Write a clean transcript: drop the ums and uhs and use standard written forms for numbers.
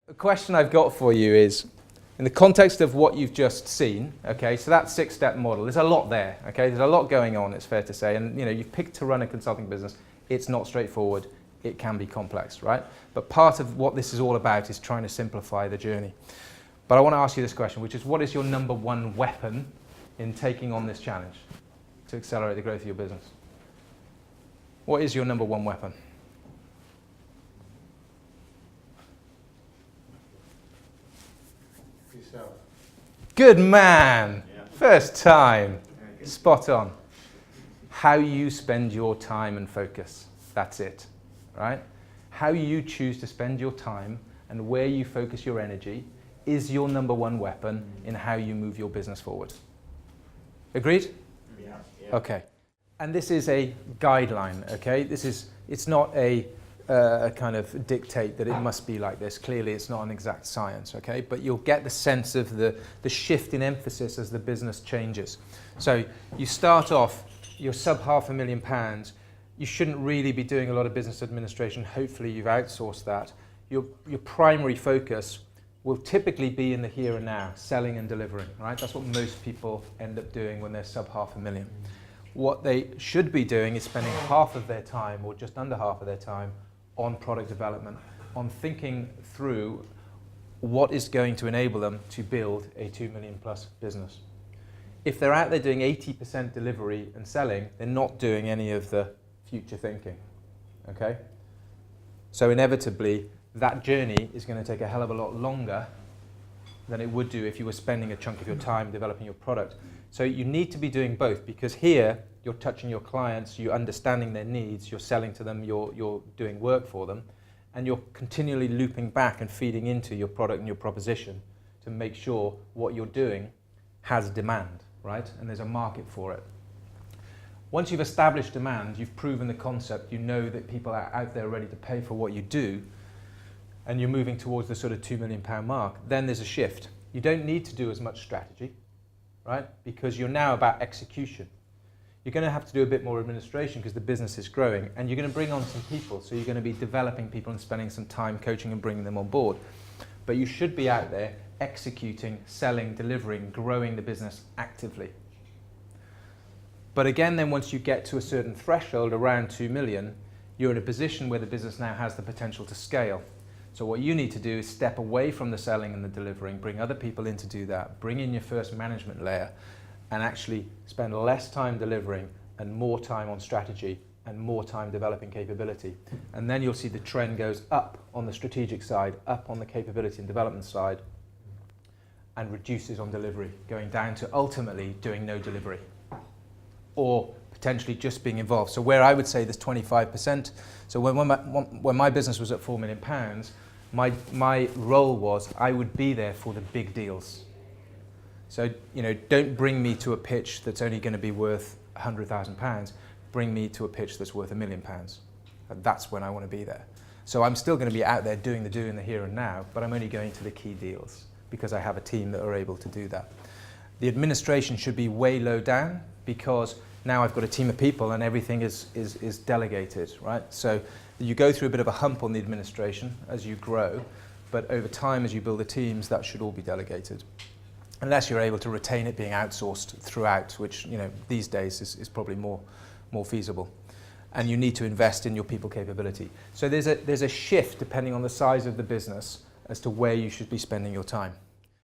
The question I've got for you is, in the context of what you've just seen, okay, so that six-step model, there's a lot there, okay, there's a lot going on, it's fair to say, and you've picked to run a consulting business. It's not straightforward, it can be complex, right? But part of what this is all about is trying to simplify the journey. But I want to ask you this question, which is, what is your number one weapon in taking on this challenge to accelerate the growth of your business? What is your number one weapon? Yourself. Good man! Yeah. First time. Okay. Spot on. How you spend your time and focus. That's it, right? How you choose to spend your time and where you focus your energy is your number one weapon in how you move your business forward. Agreed? Yeah. Okay. And this is a guideline, okay? It's not a kind of dictate that it must be like this. Clearly, it's not an exact science, okay? But you'll get the sense of the shift in emphasis as the business changes. So you start off, you're sub £500,000. You shouldn't really be doing a lot of business administration. Hopefully, you've outsourced that. Your primary focus will typically be in the here and now, selling and delivering, right? That's what most people end up doing when they're sub £500,000. What they should be doing is spending half of their time, or just under half of their time, on product development, on thinking through what is going to enable them to build a 2 million plus business. If they're out there doing 80% delivery and selling, they're not doing any of the future thinking, okay? So inevitably, that journey is going to take a hell of a lot longer than it would do if you were spending a chunk of your time developing your product. So you need to be doing both, because here you're touching your clients, you're understanding their needs, you're selling to them, you're doing work for them, and you're continually looping back and feeding into your product and your proposition to make sure what you're doing has demand, right? And there's a market for it. Once you've established demand, you've proven the concept, you know that people are out there ready to pay for what you do, and you're moving towards the sort of £2 million mark, then there's a shift. You don't need to do as much strategy, right? Because you're now about execution. You're going to have to do a bit more administration because the business is growing, and you're going to bring on some people. So you're going to be developing people and spending some time coaching and bringing them on board. But you should be out there executing, selling, delivering, growing the business actively. But again, then once you get to a certain threshold around 2 million, you're in a position where the business now has the potential to scale. So what you need to do is step away from the selling and the delivering, bring other people in to do that, bring in your first management layer, and actually spend less time delivering and more time on strategy and more time developing capability. And then you'll see the trend goes up on the strategic side, up on the capability and development side, and reduces on delivery, going down to ultimately doing no delivery, or potentially just being involved. So where I would say there's 25%, so when my business was at £4 million, my role was I would be there for the big deals. So, don't bring me to a pitch that's only going to be worth £100,000. Bring me to a pitch that's worth £1 million. That's when I want to be there. So I'm still going to be out there doing the do in the here and now, but I'm only going to the key deals because I have a team that are able to do that. The administration should be way low down because now I've got a team of people and everything is delegated, right? So you go through a bit of a hump on the administration as you grow, but over time as you build the teams, that should all be delegated. Unless you're able to retain it being outsourced throughout, which these days is probably more feasible. And you need to invest in your people capability. So there's a shift depending on the size of the business as to where you should be spending your time.